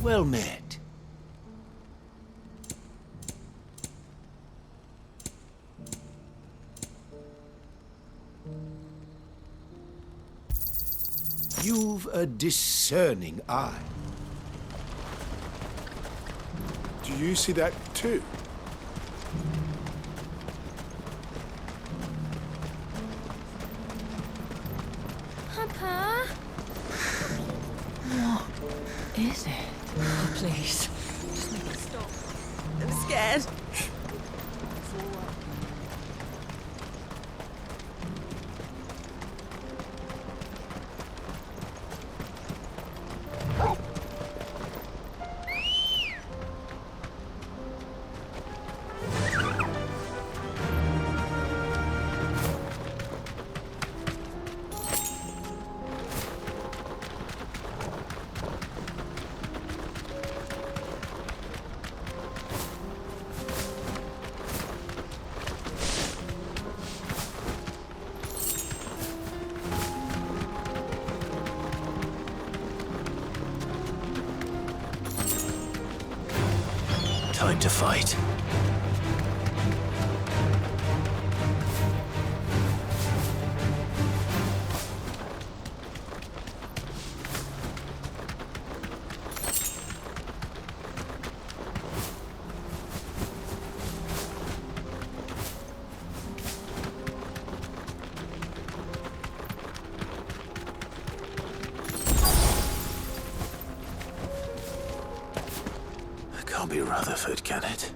Well met. You've a discerning eye. Do you see that too? Papa? What is it? Oh, please. Just make it stop. I'm scared. Time to fight. Can't be Rutherford, can it?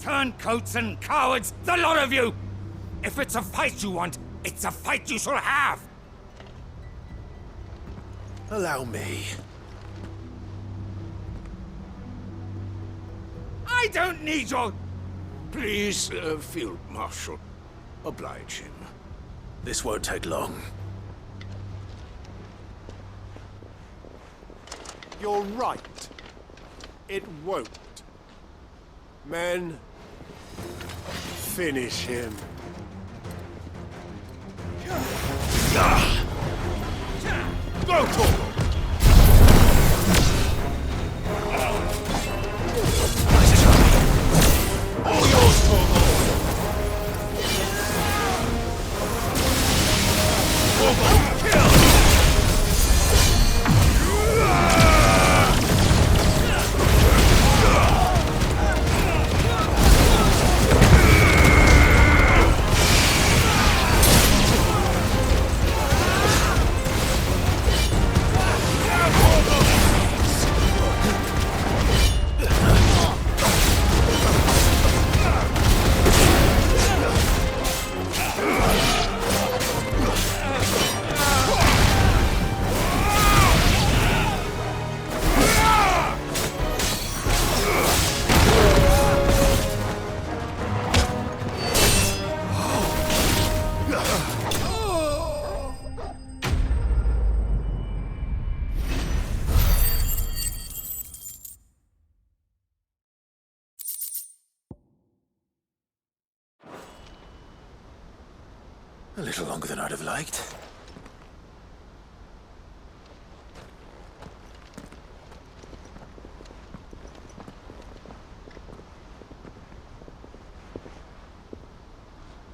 Turncoats and cowards, the lot of you! If it's a fight you want, it's a fight you shall have! Allow me. I don't need your... Please, Field Marshal, oblige him. This won't take long. You're right. It won't. Men, finish him. Go, Torgal! All yours, Torgal! Torgal, kill! A little longer than I'd have liked.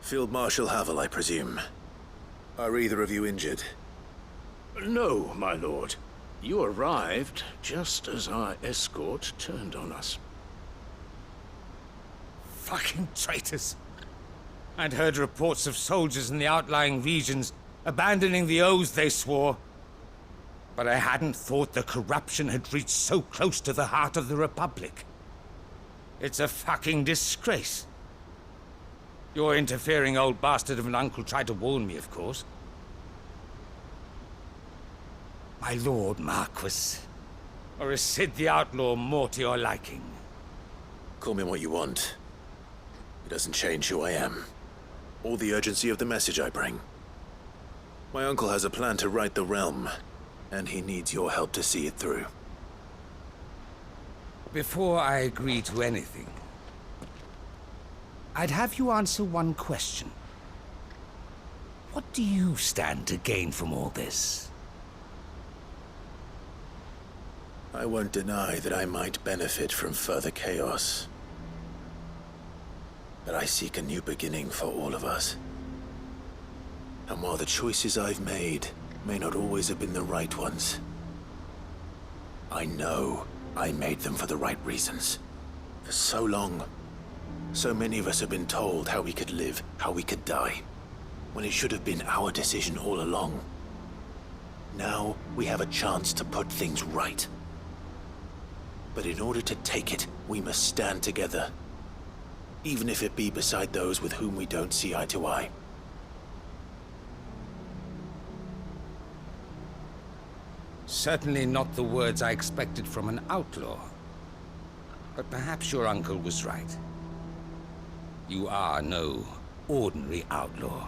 Field Marshal Havel, I presume. Are either of you injured? No, my lord. You arrived just as our escort turned on us. Fucking traitors! I'd heard reports of soldiers in the outlying regions abandoning the oaths they swore. But I hadn't thought the corruption had reached so close to the heart of the Republic. It's a fucking disgrace. Your interfering old bastard of an uncle tried to warn me, of course. My lord Marquis. Or is Sid the Outlaw more to your liking? Call me what you want. It doesn't change who I am, or the urgency of the message I bring. My uncle has a plan to right the realm, and he needs your help to see it through. Before I agree to anything, I'd have you answer one question. What do you stand to gain from all this? I won't deny that I might benefit from further chaos. But I seek a new beginning for all of us. And while the choices I've made may not always have been the right ones, I know I made them for the right reasons. For so long, so many of us have been told how we could live, how we could die, when it should have been our decision all along. Now we have a chance to put things right. But in order to take it, we must stand together, even if it be beside those with whom we don't see eye to eye. Certainly not the words I expected from an outlaw. But perhaps your uncle was right. You are no ordinary outlaw.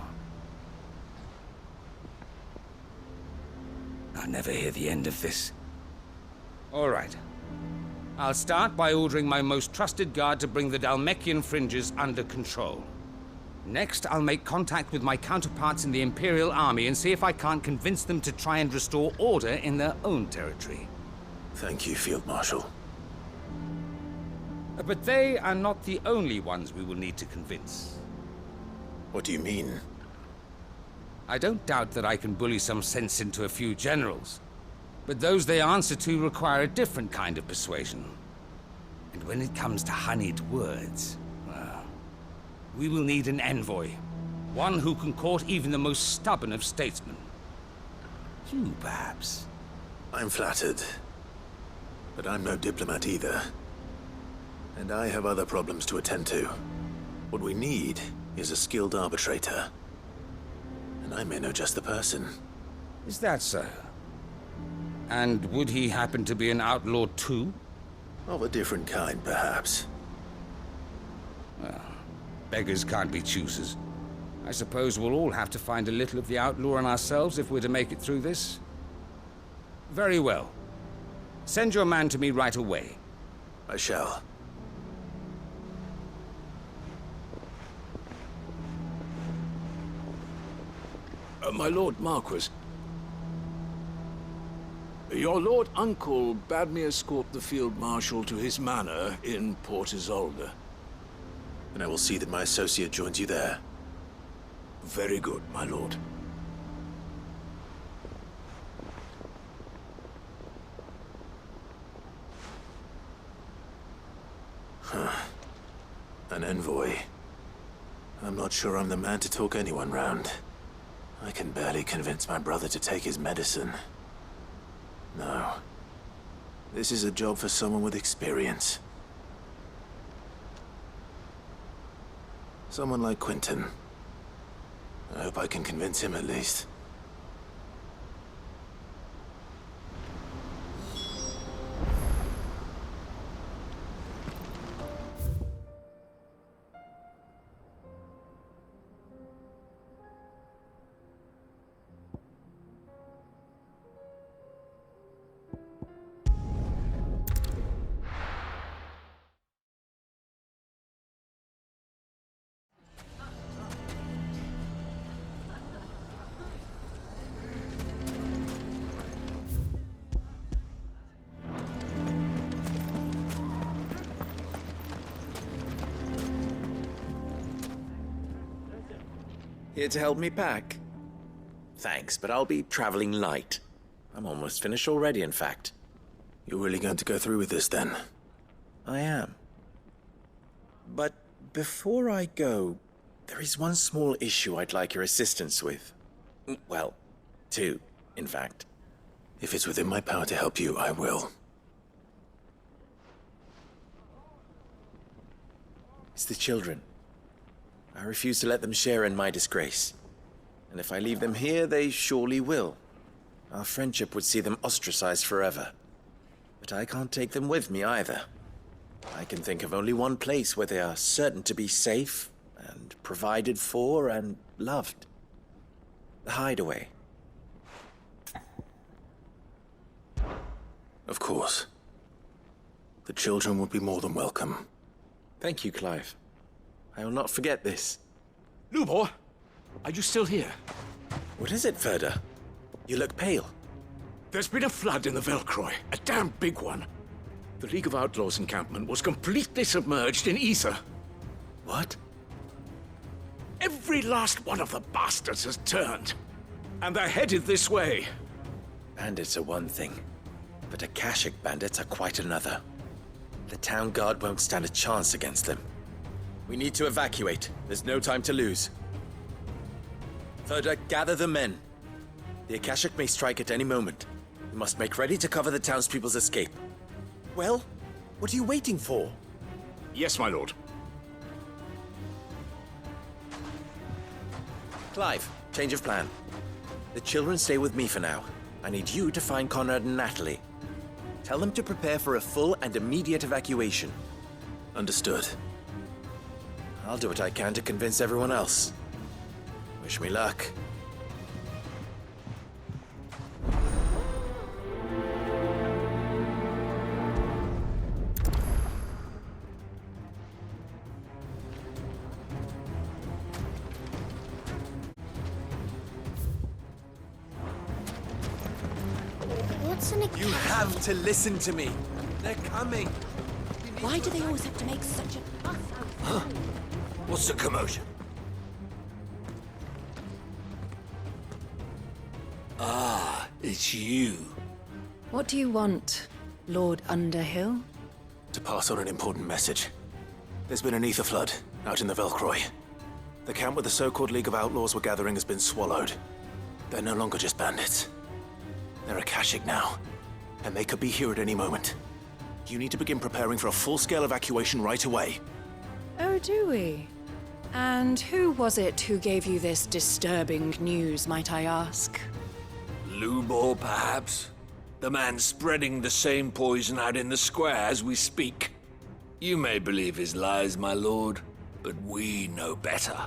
I'll never hear the end of this. All right. I'll start by ordering my most trusted guard to bring the Dalmekian fringes under control. Next, I'll make contact with my counterparts in the Imperial Army and see if I can't convince them to try and restore order in their own territory. Thank you, Field Marshal. But they are not the only ones we will need to convince. What do you mean? I don't doubt that I can bully some sense into a few generals, but those they answer to require a different kind of persuasion. And when it comes to honeyed words, well, we will need an envoy. One who can court even the most stubborn of statesmen. You, perhaps. I'm flattered. But I'm no diplomat either. And I have other problems to attend to. What we need is a skilled arbitrator. And I may know just the person. Is that so? And would he happen to be an outlaw too? Of a different kind, perhaps. Well, beggars can't be choosers. I suppose we'll all have to find a little of the outlaw in ourselves if we're to make it through this. Very well. Send your man to me right away. I shall. My Lord Marquis. Your Lord Uncle bade me escort the Field Marshal to his manor in Port Isolde. And I will see that my associate joins you there. Very good, my lord. An envoy. I'm not sure I'm the man to talk anyone round. I can barely convince my brother to take his medicine. No. This is a job for someone with experience. Someone like Quentin. I hope I can convince him at least. Here to help me pack? Thanks, but I'll be traveling light. I'm almost finished already, in fact. You're really going to go through with this, then? I am. But before I go, there is one small issue I'd like your assistance with. Well, two, in fact. If it's within my power to help you, I will. It's the children. I refuse to let them share in my disgrace. And if I leave them here, they surely will. Our friendship would see them ostracized forever. But I can't take them with me either. I can think of only one place where they are certain to be safe and provided for and loved. The Hideaway. Of course. The children would be more than welcome. Thank you, Clive. I will not forget this. Lubor, are you still here? What is it, Ferda? You look pale. There's been a flood in the Velcroy, a damn big one. The League of Outlaws encampment was completely submerged in ether. What? Every last one of the bastards has turned, and they're headed this way. Bandits are one thing, but Akashic bandits are quite another. The town guard won't stand a chance against them. We need to evacuate. There's no time to lose. Ferda, gather the men. The Akashic may strike at any moment. We must make ready to cover the townspeople's escape. Well, what are you waiting for? Yes, my lord. Clive, change of plan. The children stay with me for now. I need you to find Conrad and Natalie. Tell them to prepare for a full and immediate evacuation. Understood. I'll do what I can to convince everyone else. Wish me luck. What's an You have to listen to me. They're coming. Why do they always have to make such a fuss? What's the commotion? Ah, it's you. What do you want, Lord Underhill? To pass on an important message. There's been an ether flood out in the Velcroy. The camp where the so-called League of Outlaws were gathering has been swallowed. They're no longer just bandits. They're Akashic now, and they could be here at any moment. You need to begin preparing for a full-scale evacuation right away. Oh, do we? And who was it who gave you this disturbing news, might I ask? Lubor, perhaps? The man spreading the same poison out in the square as we speak. You may believe his lies, my lord, but we know better.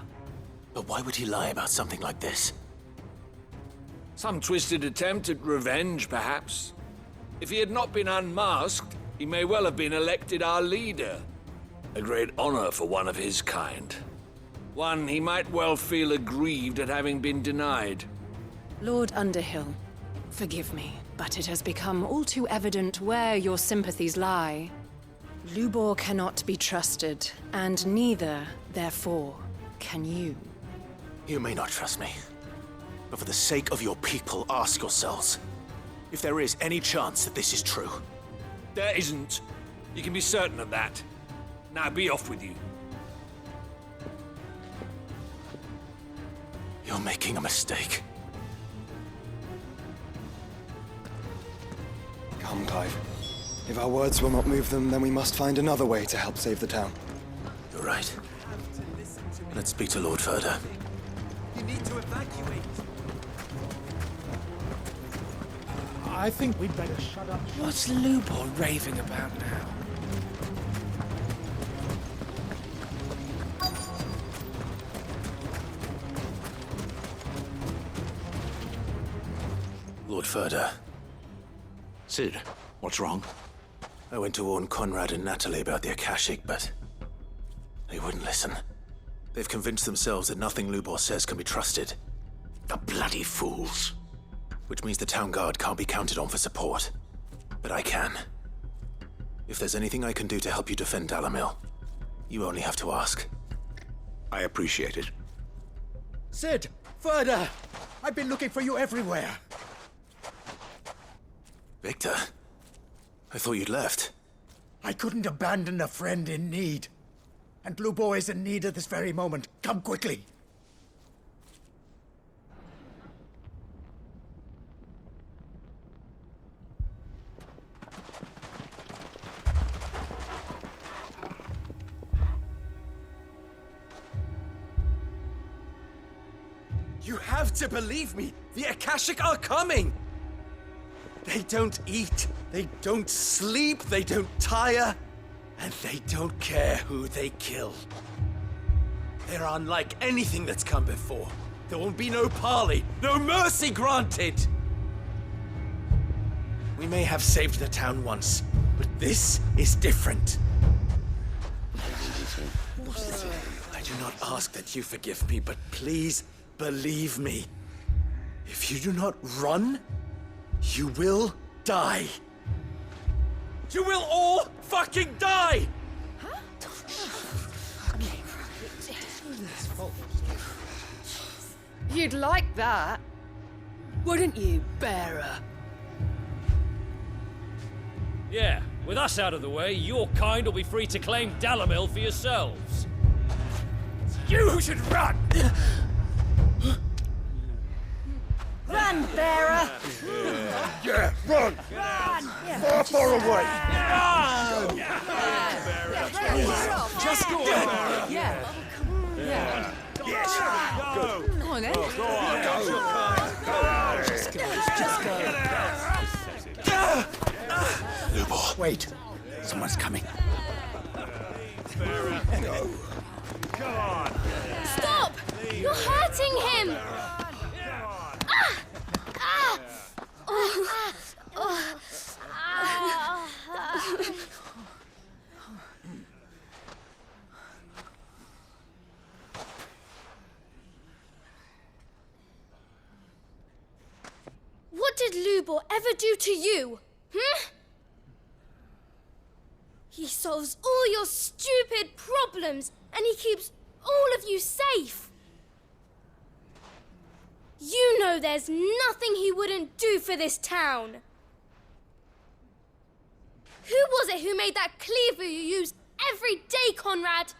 But why would he lie about something like this? Some twisted attempt at revenge, perhaps. If he had not been unmasked, he may well have been elected our leader. A great honor for one of his kind. One he might well feel aggrieved at having been denied. Lord Underhill, forgive me, but it has become all too evident where your sympathies lie. Lubor cannot be trusted, and neither, therefore, can you. You may not trust me, but for the sake of your people, ask yourselves if there is any chance that this is true. There isn't. You can be certain of that. Now be off with you. You're making a mistake. Come, Clive. If our words will not move them, then we must find another way to help save the town. You're right. Let's speak to Lord Ferda. You need to evacuate. I think we'd better shut up. What's Lubor raving about now? Lord Ferda, Sid, what's wrong? I went to warn Conrad and Natalie about the Akashic, but they wouldn't listen. They've convinced themselves that nothing Lubor says can be trusted. The bloody fools. Which means the town guard can't be counted on for support. But I can. If there's anything I can do to help you defend Dalamil, you only have to ask. I appreciate it. Sid! Ferda! I've been looking for you everywhere! Victor? I thought you'd left. I couldn't abandon a friend in need. And Lubor is in need at this very moment. Come quickly! You have to believe me! The Akashic are coming! They don't eat, they don't sleep, they don't tire, and they don't care who they kill. They're unlike anything that's come before. There won't be no parley, no mercy granted! We may have saved the town once, but this is different. I do not ask that you forgive me, but please believe me. If you do not run, you will die. You will all fucking die! You'd like that, wouldn't you, bearer? Yeah, with us out of the way, your kind will be free to claim Dalamil for yourselves. You who should run! Run, bearer! Yeah, run! Far, far away! Just go ahead. Yeah. Yeah. Yes! Go! Go on, then. Just go. Lubor. Wait. Someone's coming. Stop! You're hurting him! What did Lubor ever do to you? He solves all your stupid problems and he keeps all of you safe. You know there's nothing he wouldn't do for this town. Who was it who made that cleaver you use every day, Conrad?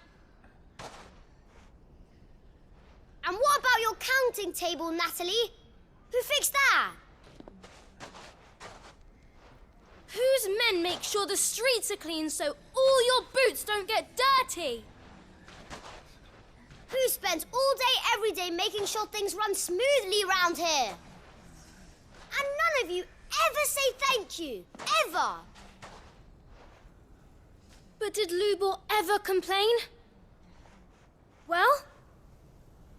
And what about your counting table, Natalie? Who fixed that? Whose men make sure the streets are clean so all your boots don't get dirty? Who spends all day, every day making sure things run smoothly around here? And none of you ever say thank you. Ever. But did Lubor ever complain? Well,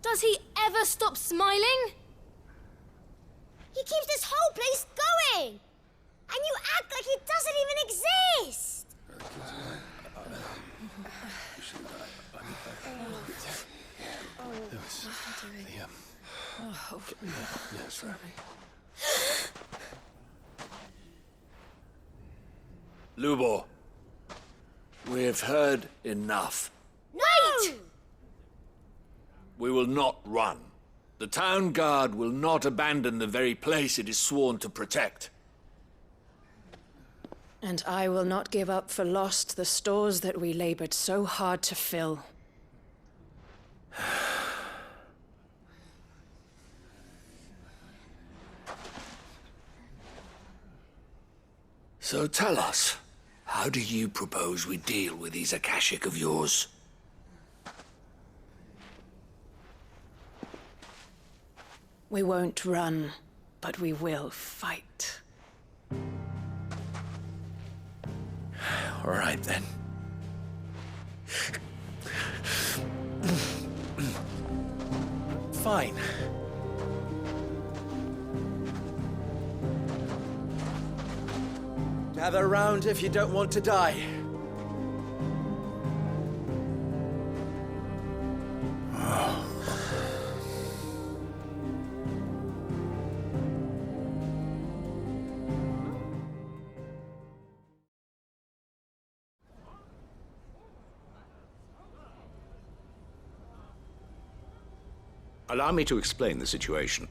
does he ever stop smiling? He keeps this whole place going. And you act like he doesn't even exist. Lubor, we have heard enough. Wait! We will not run. The town guard will not abandon the very place it is sworn to protect. And I will not give up for lost the stores that we labored so hard to fill. So tell us, how do you propose we deal with these Akashic of yours? We won't run, but we will fight. All right, then. Fine. Gather round if you don't want to die. Allow me to explain the situation.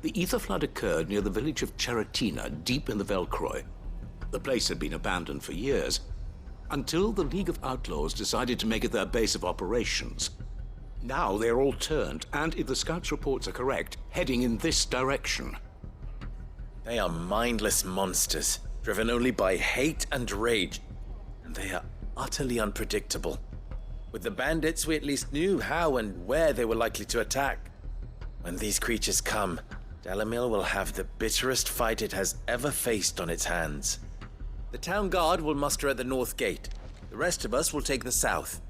The ether flood occurred near the village of Cheratina, deep in the Velcroy. The place had been abandoned for years, until the League of Outlaws decided to make it their base of operations. Now they're all turned, and if the scouts' reports are correct, heading in this direction. They are mindless monsters, driven only by hate and rage. And they are utterly unpredictable. With the bandits, we at least knew how and where they were likely to attack. When these creatures come, Dalamil will have the bitterest fight it has ever faced on its hands. The town guard will muster at the north gate. The rest of us will take the south.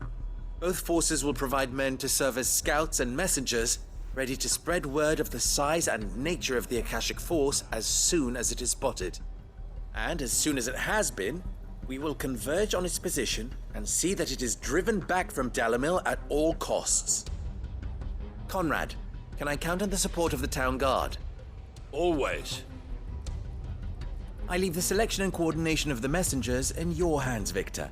Both forces will provide men to serve as scouts and messengers, ready to spread word of the size and nature of the Akashic force as soon as it is spotted. And as soon as it has been, We will converge on its position and see that it is driven back from Dalimil at all costs. Conrad, can I count on the support of the town guard? Always. I leave the selection and coordination of the messengers in your hands, Victor.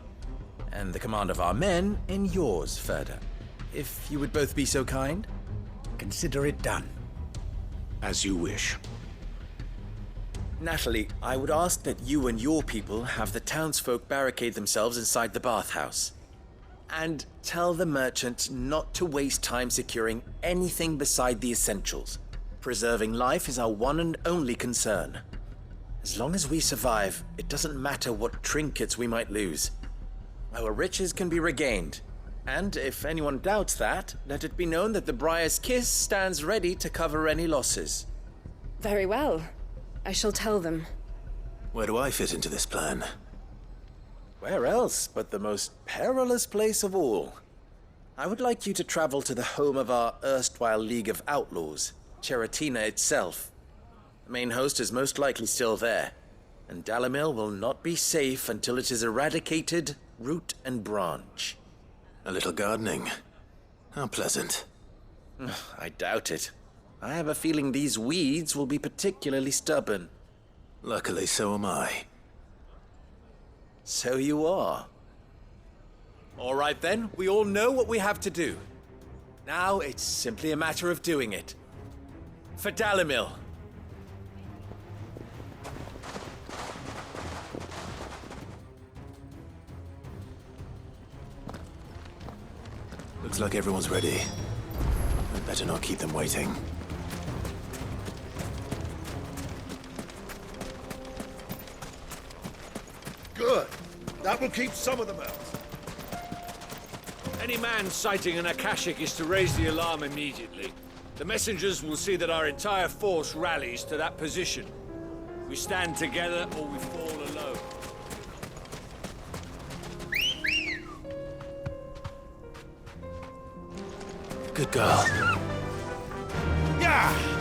And the command of our men in yours, Ferda. If you would both be so kind. Consider it done. As you wish. Natalie, I would ask that you and your people have the townsfolk barricade themselves inside the bathhouse. And tell the merchant not to waste time securing anything beside the essentials. Preserving life is our one and only concern. As long as we survive, it doesn't matter what trinkets we might lose. Our riches can be regained. And if anyone doubts that, let it be known that the Briar's Kiss stands ready to cover any losses. Very well. I shall tell them. Where do I fit into this plan? Where else but the most perilous place of all? I would like you to travel to the home of our erstwhile League of Outlaws, Cheratina itself. The main host is most likely still there, and Dalimil will not be safe until it is eradicated, root and branch. A little gardening. How pleasant. I doubt it. I have a feeling these weeds will be particularly stubborn. Luckily, so am I. So you are. All right then, we all know what we have to do. Now it's simply a matter of doing it. For Dalimil. Looks like everyone's ready. I'd better not keep them waiting. Good. That will keep some of them out. Any man sighting an Akashic is to raise the alarm immediately. The messengers will see that our entire force rallies to that position. We stand together or we fall alone. Good girl. Yeah!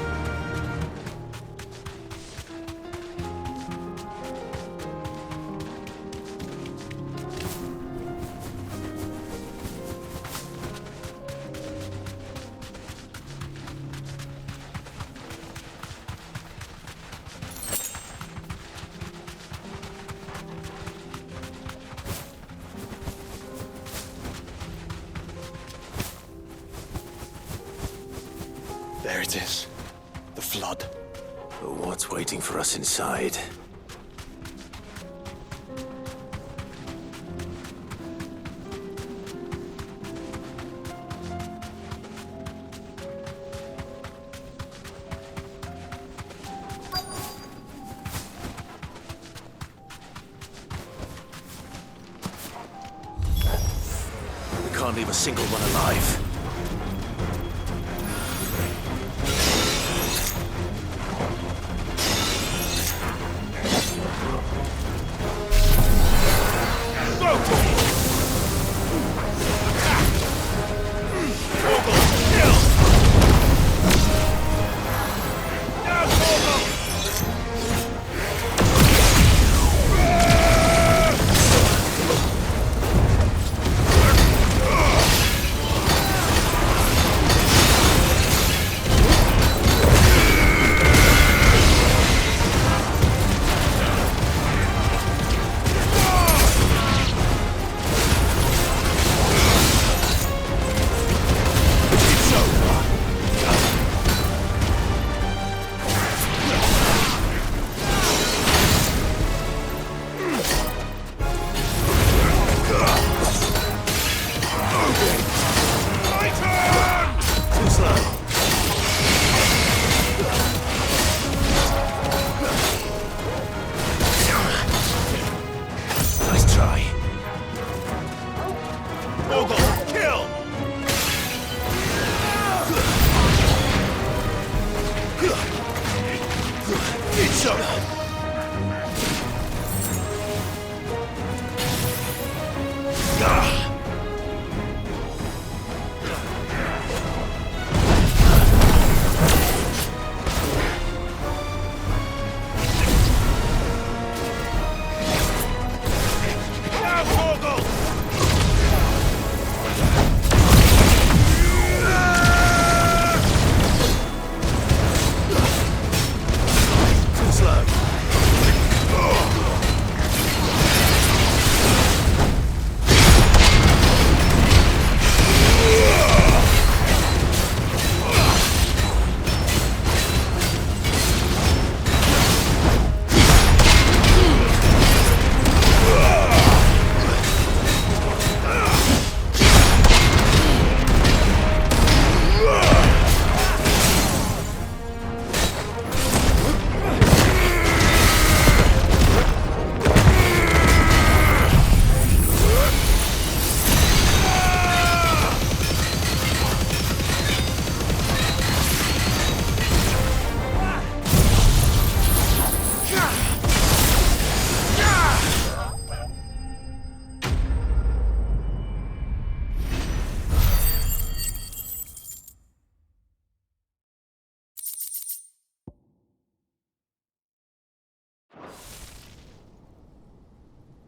There it is. The flood. But what's waiting for us inside? We can't leave a single one alive.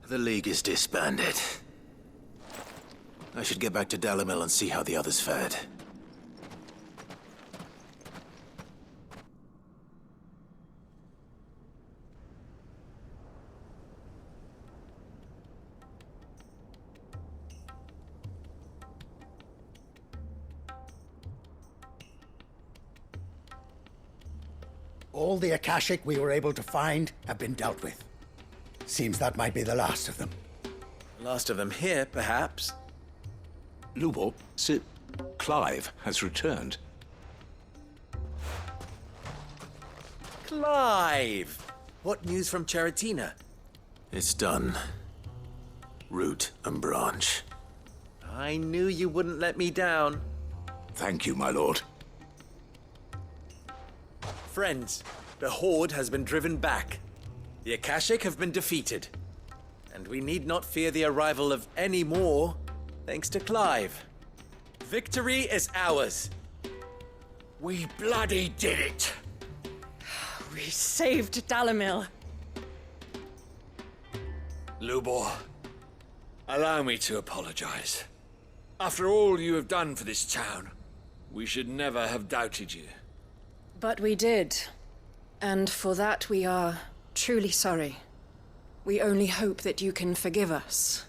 The League is disbanded. I should get back to Dalimil and see how the others fared. All the Akashic we were able to find have been dealt with. Seems that might be the last of them. Last of them here, perhaps. Lubor, Sir Clive has returned. Clive! What news from Charatina? It's done. Root and branch. I knew you wouldn't let me down. Thank you, my lord. Friends, the Horde has been driven back. The Akashic have been defeated. And we need not fear the arrival of any more, thanks to Clive. Victory is ours. We bloody did it! We saved Dalimil. Lubor, allow me to apologize. After all you have done for this town, we should never have doubted you. But we did. And for that we are truly sorry. We only hope that you can forgive us.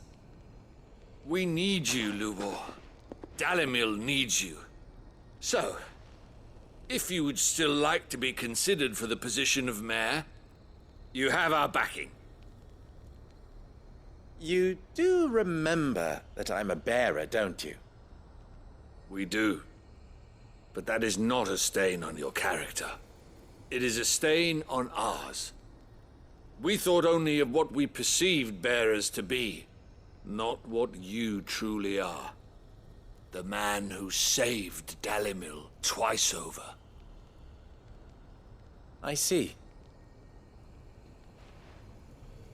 We need you, Lubor. Dalimil needs you. So, if you would still like to be considered for the position of mayor, you have our backing. You do remember that I'm a bearer, don't you? We do. But that is not a stain on your character. It is a stain on ours. We thought only of what we perceived bearers to be, not what you truly are. The man who saved Dalimil twice over. I see.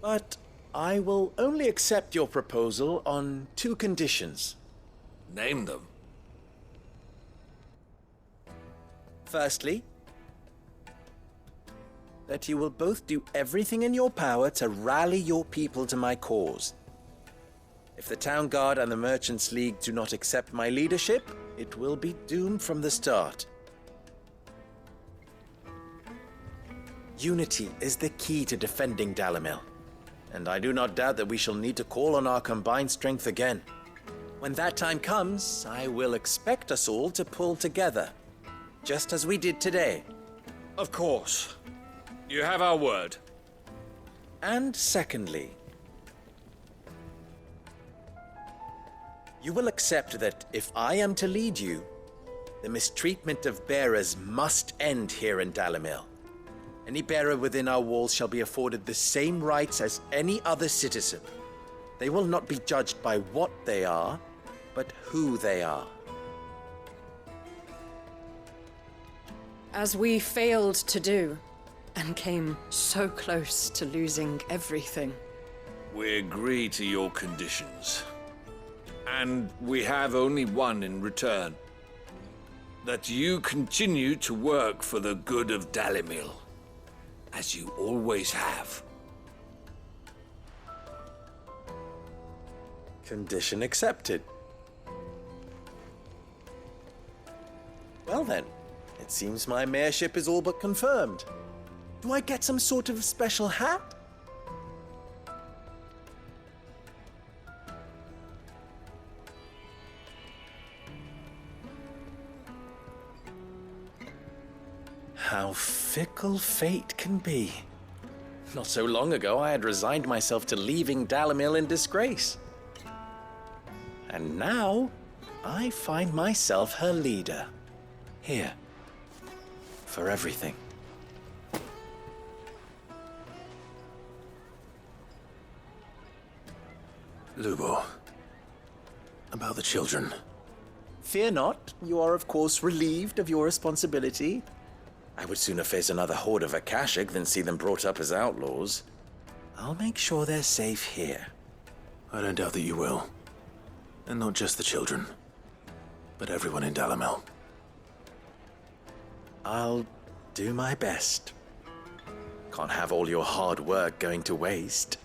But I will only accept your proposal on 2 conditions. Name them. Firstly, that you will both do everything in your power to rally your people to my cause. If the Town Guard and the Merchants League do not accept my leadership, it will be doomed from the start. Unity is the key to defending Dalimil, and I do not doubt that we shall need to call on our combined strength again. When that time comes, I will expect us all to pull together, just as we did today. Of course. You have our word. And secondly, you will accept that if I am to lead you, the mistreatment of bearers must end here in Dalimil. Any bearer within our walls shall be afforded the same rights as any other citizen. They will not be judged by what they are, but who they are. As we failed to do, and came so close to losing everything. We agree to your conditions. And we have only one in return. That you continue to work for the good of Dalimil, as you always have. Condition accepted. Well then, it seems my mayorship is all but confirmed. Do I get some sort of special hat? How fickle fate can be. Not so long ago, I had resigned myself to leaving Dalimil in disgrace. And now, I find myself her leader. Here. For everything. Lubor. About the children. Fear not. You are, of course, relieved of your responsibility. I would sooner face another horde of Akashic than see them brought up as outlaws. I'll make sure they're safe here. I don't doubt that you will. And not just the children, but everyone in Dalimil. I'll do my best. Can't have all your hard work going to waste.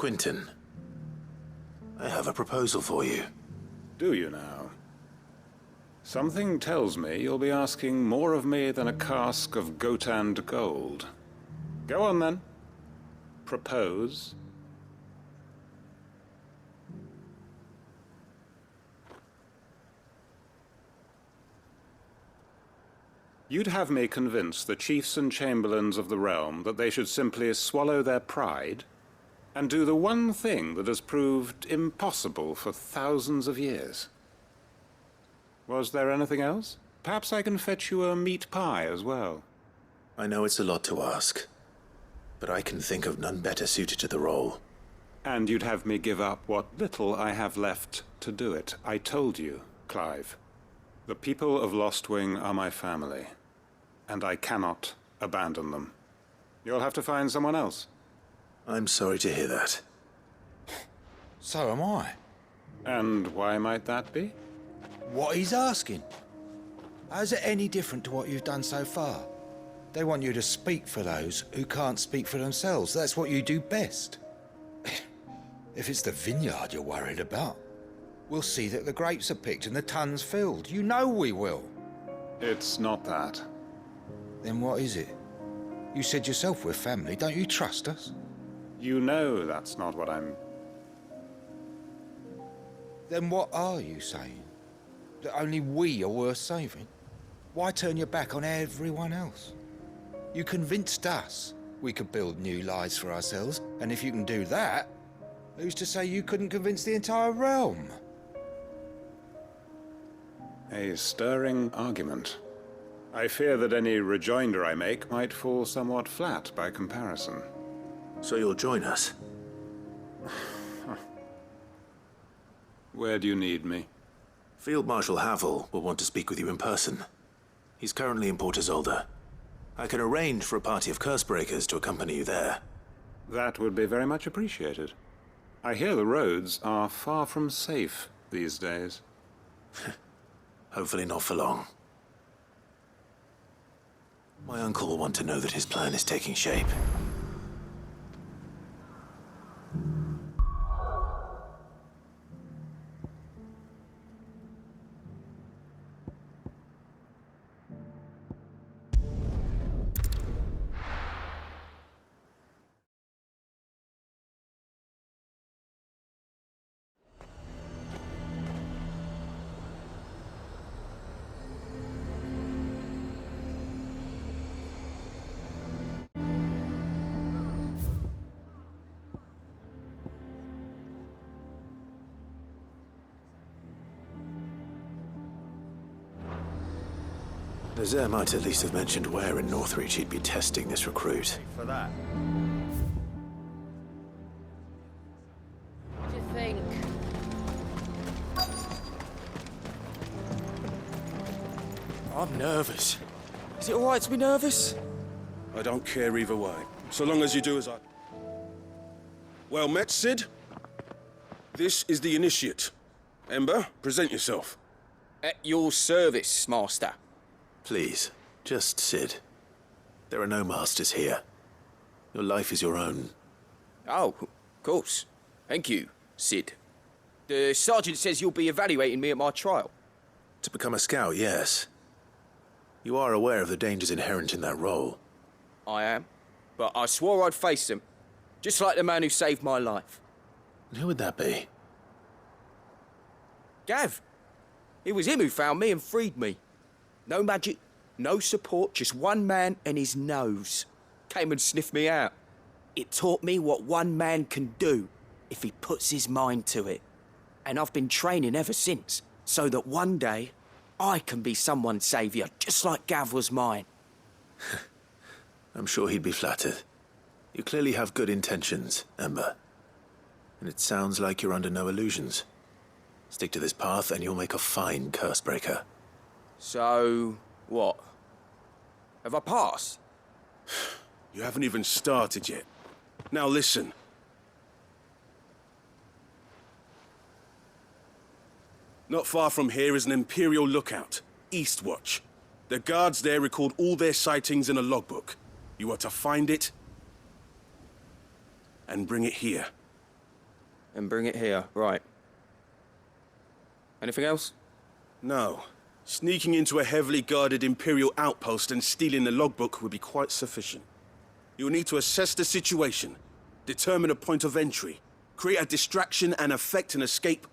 Quinton, I have a proposal for you. Do you now? Something tells me you'll be asking more of me than a cask of Gotand gold. Go on then. Propose. You'd have me convince the chiefs and chamberlains of the realm that they should simply swallow their pride and do the one thing that has proved impossible for thousands of years. Was there anything else? Perhaps I can fetch you a meat pie as well. I know it's a lot to ask, but I can think of none better suited to the role. And you'd have me give up what little I have left to do it. I told you, Clive. The people of Lostwing are my family, and I cannot abandon them. You'll have to find someone else. I'm sorry to hear that. So am I. And why might that be? What he's asking. How's it any different to what you've done so far? They want you to speak for those who can't speak for themselves. That's what you do best. If it's the vineyard you're worried about, we'll see that the grapes are picked and the tons filled. You know we will. It's not that. Then what is it? You said yourself we're family. Don't you trust us? You know that's not what I'm... Then what are you saying? That only we are worth saving? Why turn your back on everyone else? You convinced us we could build new lives for ourselves, and if you can do that, who's to say you couldn't convince the entire realm? A stirring argument. I fear that any rejoinder I make might fall somewhat flat by comparison. So you'll join us? Where do you need me? Field Marshal Havel will want to speak with you in person. He's currently in Port Isolde. I can arrange for a party of Cursebreakers to accompany you there. That would be very much appreciated. I hear the roads are far from safe these days. Hopefully not for long. My uncle will want to know that his plan is taking shape. Nazaire might at least have mentioned where in Northreach he'd be testing this recruit. For that. What do you think? I'm nervous. Is it all right to be nervous? I don't care either way, so long as you do as I... Well met, Sid. This is the Initiate. Ember, present yourself. At your service, Master. Please, just Sid. There are no masters here. Your life is your own. Oh, of course. Thank you, Sid. The sergeant says you'll be evaluating me at my trial. To become a scout, yes. You are aware of the dangers inherent in that role. I am. But I swore I'd face them. Just like the man who saved my life. And who would that be? Gav. It was him who found me and freed me. No magic, no support, just one man and his nose. Came and sniffed me out. It taught me what one man can do if he puts his mind to it. And I've been training ever since, so that one day I can be someone's saviour, just like Gav was mine. I'm sure he'd be flattered. You clearly have good intentions, Ember. And it sounds like you're under no illusions. Stick to this path and you'll make a fine Cursebreaker. So, what? Have I passed? You haven't even started yet. Now listen. Not far from here is an Imperial lookout, Eastwatch. The guards there record all their sightings in a logbook. You are to find it and bring it here. and bring it here. Right. Anything else? No. Sneaking into a heavily guarded Imperial outpost and stealing the logbook would be quite sufficient. You'll need to assess the situation, determine a point of entry, create a distraction and effect an escape,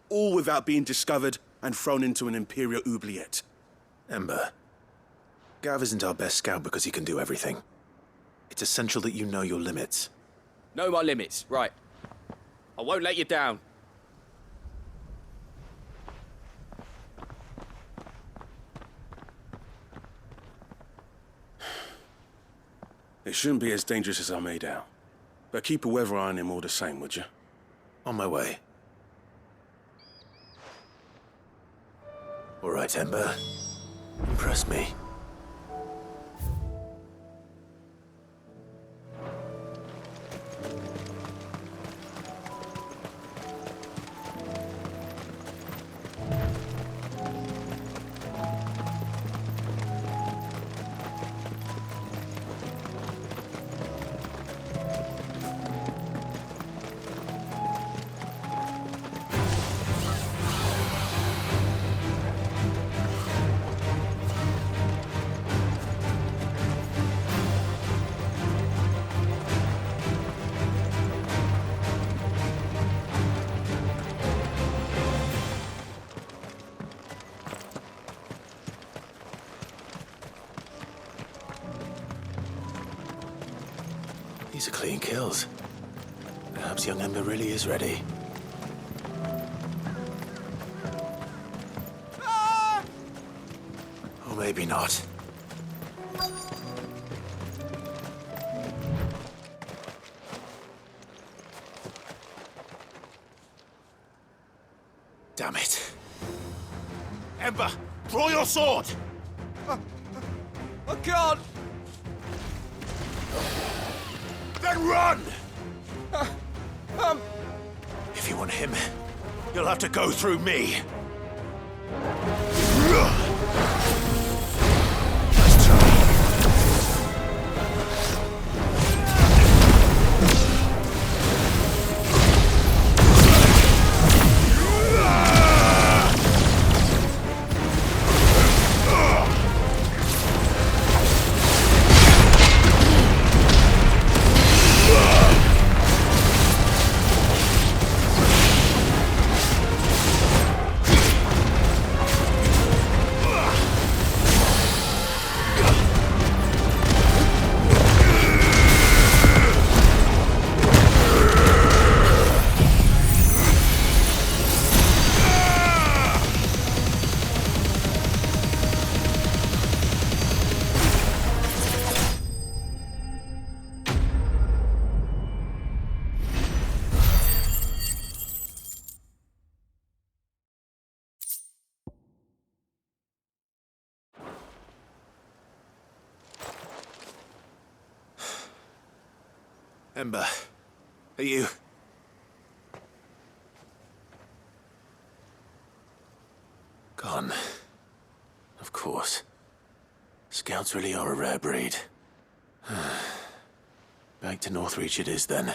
all without being discovered and thrown into an Imperial oubliette. Ember, Gav isn't our best scout because he can do everything. It's essential that you know your limits. Know my limits, right. I won't let you down. It shouldn't be as dangerous as I made out. But keep a weather eye on him all the same, would you? On my way. All right, Ember. Impress me. These are clean kills. Perhaps young Ember really is ready. Or maybe not. Damn it. Ember, draw your sword! I can't! Then run! If you want him, you'll have to go through me. Let's try. Ember, are you... Gone. Of course. Scouts really are a rare breed. Back to Northreach it is then.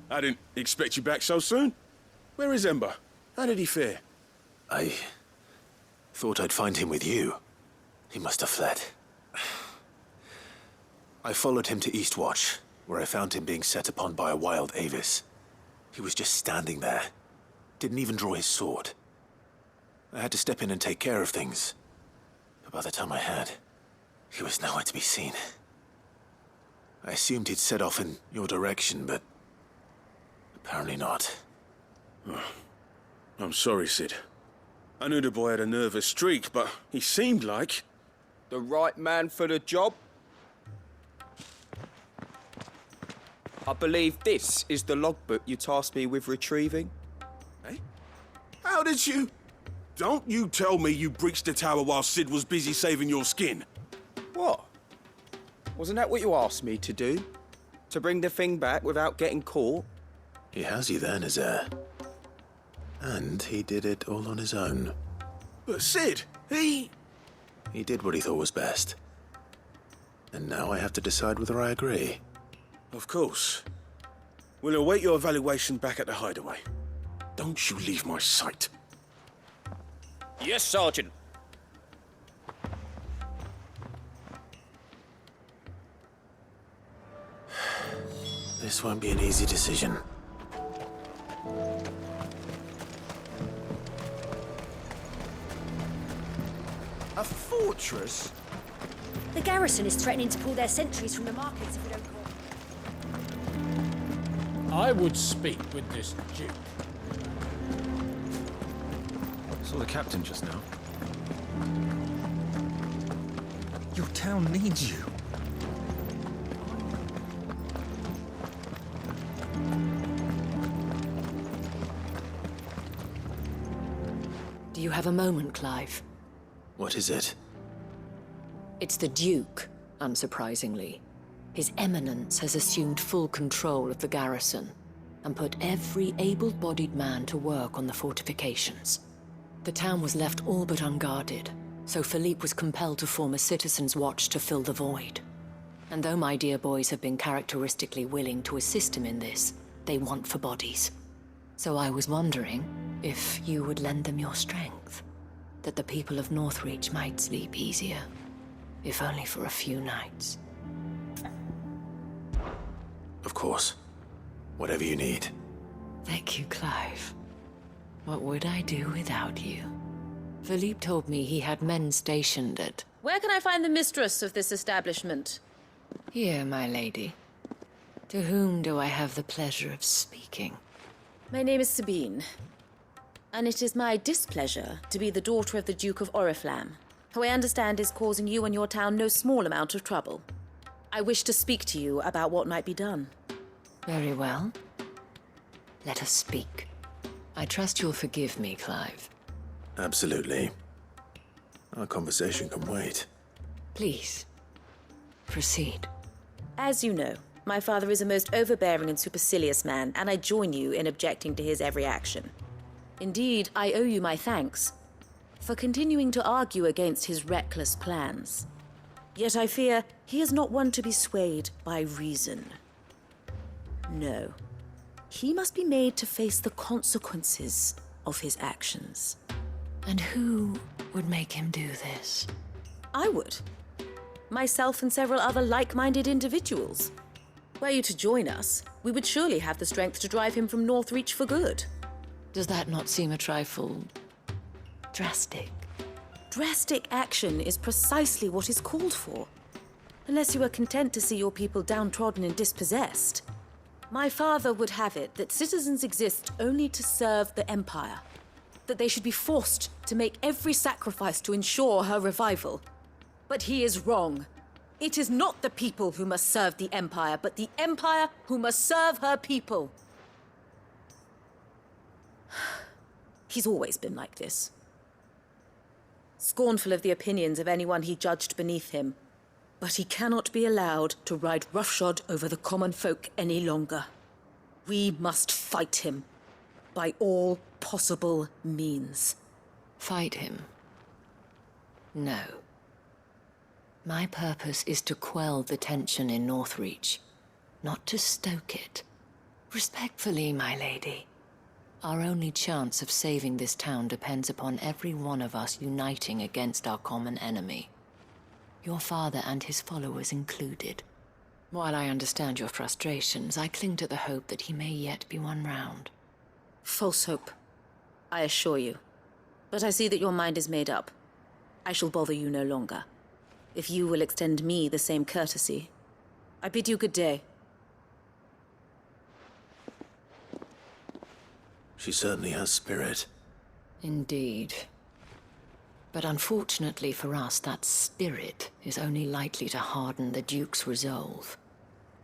I didn't expect you back so soon. Where is Ember? How did he fare? Thought I'd find him with you. He must have fled. I followed him to Eastwatch, where I found him being set upon by a wild Avis. He was just standing there. Didn't even draw his sword. I had to step in and take care of things. But by the time I had, he was nowhere to be seen. I assumed he'd set off in your direction, but apparently not. Oh, I'm sorry, Sid. I knew the boy had a nervous streak, but he seemed like... The right man for the job? I believe this is the logbook you tasked me with retrieving. Eh? How did you... Don't you tell me you breached the tower while Sid was busy saving your skin. What? Wasn't that what you asked me to do? To bring the thing back without getting caught? He has you there, Nazaire. And he did it all on his own. But Sid, he did what he thought was best. And now I have to decide whether I agree. Of course. We'll await your evaluation back at the hideaway. Don't you leave my sight. Yes, Sergeant. This won't be an easy decision. A fortress? The garrison is threatening to pull their sentries from the markets if we don't call. I would speak with this Duke. Saw the captain just now. Your town needs you. Do you have a moment, Clive? What is it? It's the Duke, unsurprisingly. His Eminence has assumed full control of the garrison and put every able-bodied man to work on the fortifications. The town was left all but unguarded, so Philippe was compelled to form a citizens' watch to fill the void. And though my dear boys have been characteristically willing to assist him in this, they want for bodies. So I was wondering if you would lend them your strength, that the people of Northreach might sleep easier, if only for a few nights. Of course. Whatever you need. Thank you, Clive. What would I do without you? Philippe told me he had men stationed at... Where can I find the mistress of this establishment? Here, my lady. To whom do I have the pleasure of speaking? My name is Sabine, and it is my displeasure to be the daughter of the Duke of Oriflamme, who I understand is causing you and your town no small amount of trouble. I wish to speak to you about what might be done. Very well. Let us speak. I trust you'll forgive me, Clive. Absolutely. Our conversation can wait. Please, proceed. As you know, my father is a most overbearing and supercilious man, and I join you in objecting to his every action. Indeed, I owe you my thanks for continuing to argue against his reckless plans. Yet I fear he is not one to be swayed by reason. No. He must be made to face the consequences of his actions. And who would make him do this? I would. Myself and several other like-minded individuals. Were you to join us, we would surely have the strength to drive him from Northreach for good. Does that not seem a trifle... drastic? Drastic action is precisely what is called for. Unless you are content to see your people downtrodden and dispossessed. My father would have it that citizens exist only to serve the Empire. That they should be forced to make every sacrifice to ensure her revival. But he is wrong. It is not the people who must serve the Empire, but the Empire who must serve her people. He's always been like this. Scornful of the opinions of anyone he judged beneath him. But he cannot be allowed to ride roughshod over the common folk any longer. We must fight him by all possible means. Fight him? No. My purpose is to quell the tension in Northreach, not to stoke it. Respectfully, my lady. Our only chance of saving this town depends upon every one of us uniting against our common enemy. Your father and his followers included. While I understand your frustrations, I cling to the hope that he may yet be won round. False hope, I assure you. But I see that your mind is made up. I shall bother you no longer. If you will extend me the same courtesy, I bid you good day. She certainly has spirit. Indeed. But unfortunately for us, that spirit is only likely to harden the Duke's resolve,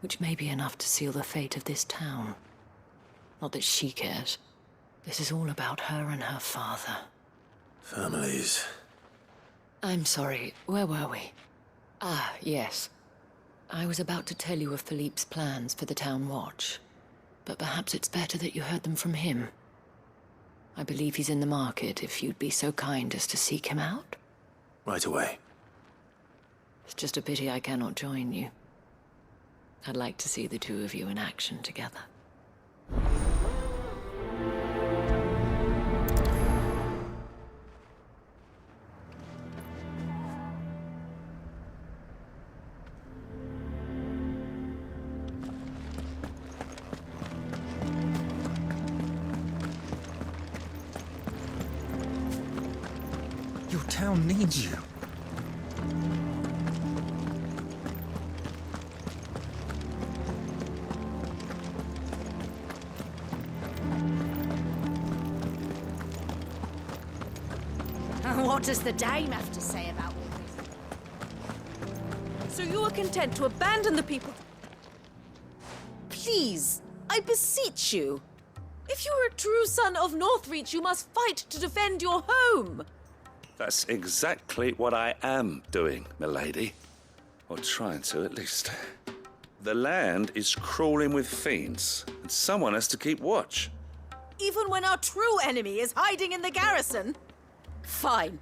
which may be enough to seal the fate of this town. Not that she cares. This is all about her and her father. Families. I'm sorry, where were we? Ah, yes. I was about to tell you of Philippe's plans for the town watch, but perhaps it's better that you heard them from him. I believe he's in the market, if you'd be so kind as to seek him out. Right away. It's just a pity I cannot join you. I'd like to see the two of you in action together. Your town needs you. What does the dame have to say about all this? So you are content to abandon the people? Please, I beseech you. If you are a true son of Northreach, you must fight to defend your home. That's exactly what I am doing, milady. Or trying to, at least. The land is crawling with fiends, and someone has to keep watch. Even when our true enemy is hiding in the garrison? Fine.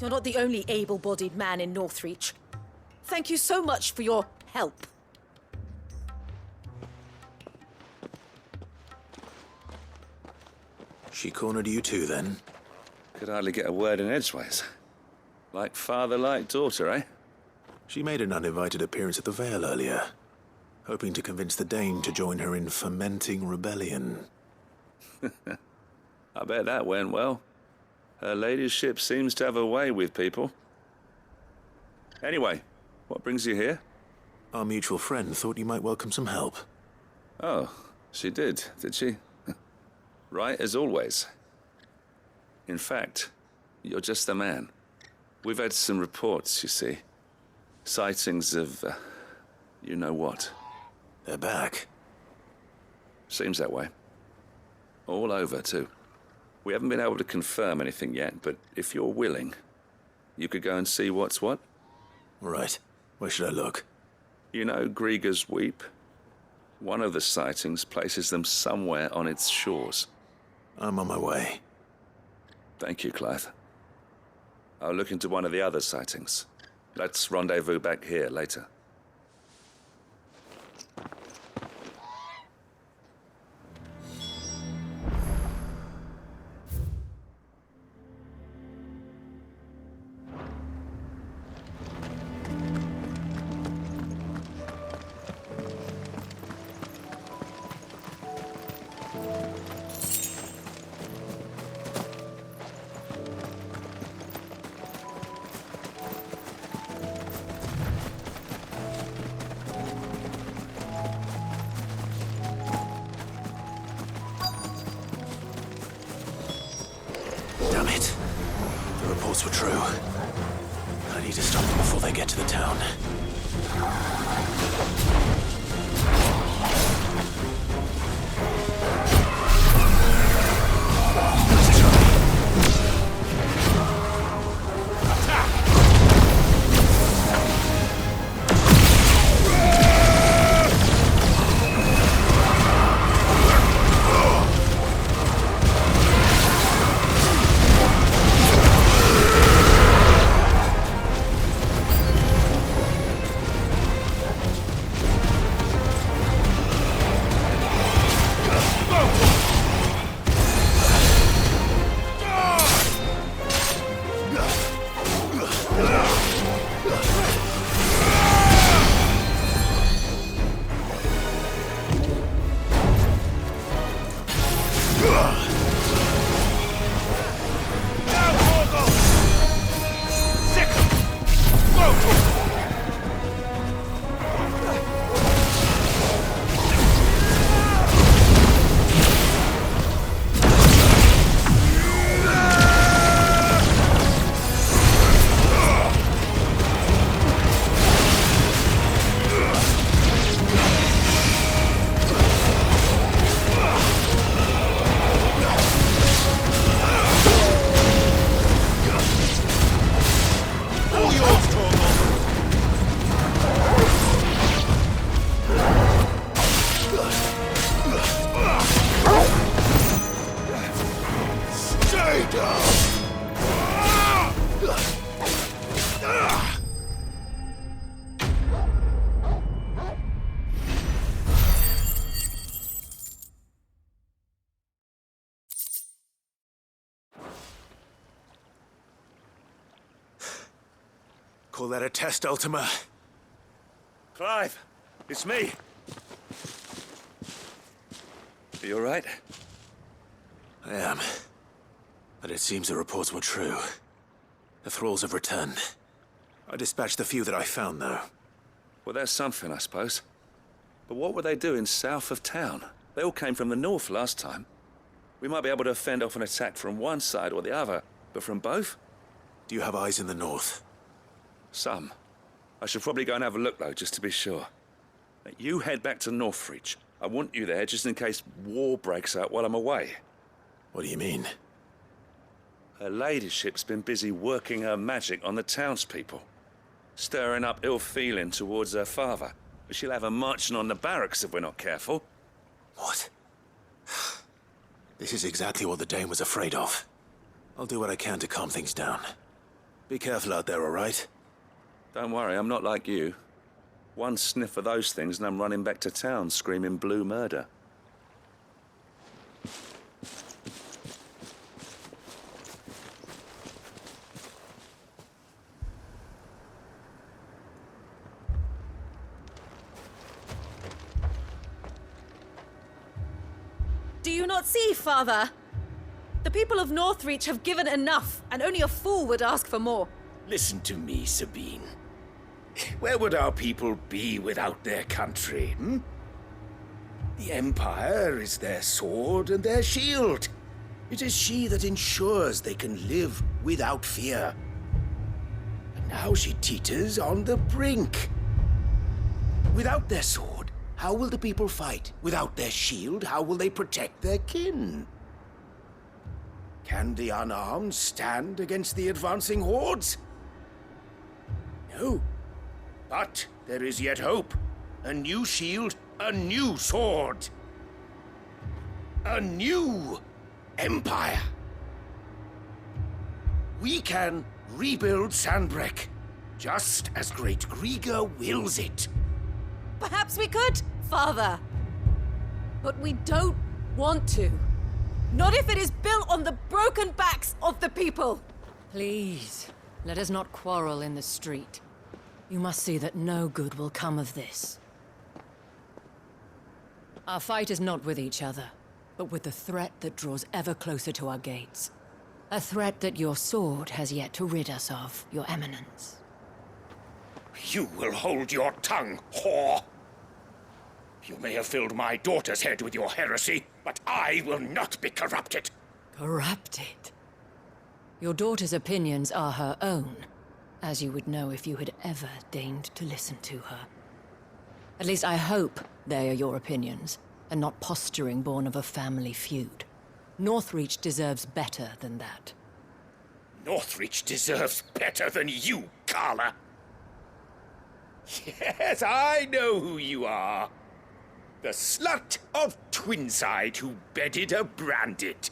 You're not the only able-bodied man in Northreach. Thank you so much for your help. She cornered you too, then? Could hardly get a word in edgeways. Like father, like daughter, eh? She made an uninvited appearance at the Vale earlier, hoping to convince the Dane to join her in fomenting rebellion. I bet that went well. Her ladyship seems to have a way with people. Anyway, what brings you here? Our mutual friend thought you might welcome some help. Oh, she did she? Right as always. In fact, you're just the man. We've had some reports, you see. Sightings of, you know what. They're back. Seems that way. All over, too. We haven't been able to confirm anything yet, but if you're willing, you could go and see what's what. Right. Where should I look? You know Grieger's Weep? One of the sightings places them somewhere on its shores. I'm on my way. Thank you, Clive. I'll look into one of the other sightings. Let's rendezvous back here later. Damn it. The reports were true. I need to stop them before they get to the town. Call that a test, Ultima? Clive, it's me. Are you all right? I am. But it seems the reports were true. The thralls have returned. I dispatched the few that I found, though. Well, that's something, I suppose. But what were they doing south of town? They all came from the north last time. We might be able to fend off an attack from one side or the other, but from both? Do you have eyes in the north? Some. I should probably go and have a look, though, just to be sure. You head back to Northreach. I want you there just in case war breaks out while I'm away. What do you mean? Her ladyship's been busy working her magic on the townspeople, stirring up ill feeling towards her father. She'll have her marching on the barracks if we're not careful. What? This is exactly what the Dane was afraid of. I'll do what I can to calm things down. Be careful out there, all right? Don't worry, I'm not like you. One sniff of those things and I'm running back to town screaming blue murder. Do you not see, Father? The people of Northreach have given enough, and only a fool would ask for more. Listen to me, Sabine. Where would our people be without their country, hmm? The Empire is their sword and their shield. It is she that ensures they can live without fear. And now she teeters on the brink. Without their sword, how will the people fight? Without their shield, how will they protect their kin? Can the unarmed stand against the advancing hordes? No. But there is yet hope. A new shield, a new sword. A new empire. We can rebuild Sandbreck, just as Great Grieger wills it. Perhaps we could, Father. But we don't want to. Not if it is built on the broken backs of the people. Please, let us not quarrel in the street. You must see that no good will come of this. Our fight is not with each other, but with the threat that draws ever closer to our gates. A threat that your sword has yet to rid us of, Your Eminence. You will hold your tongue, whore! You may have filled my daughter's head with your heresy, but I will not be corrupted. Corrupted? Your daughter's opinions are her own, as you would know if you had ever deigned to listen to her. At least I hope they are your opinions, and not posturing born of a family feud. Northreach deserves better than that. Northreach deserves better than you, Carla. Yes, I know who you are. The slut of Twinside who bedded a Branded.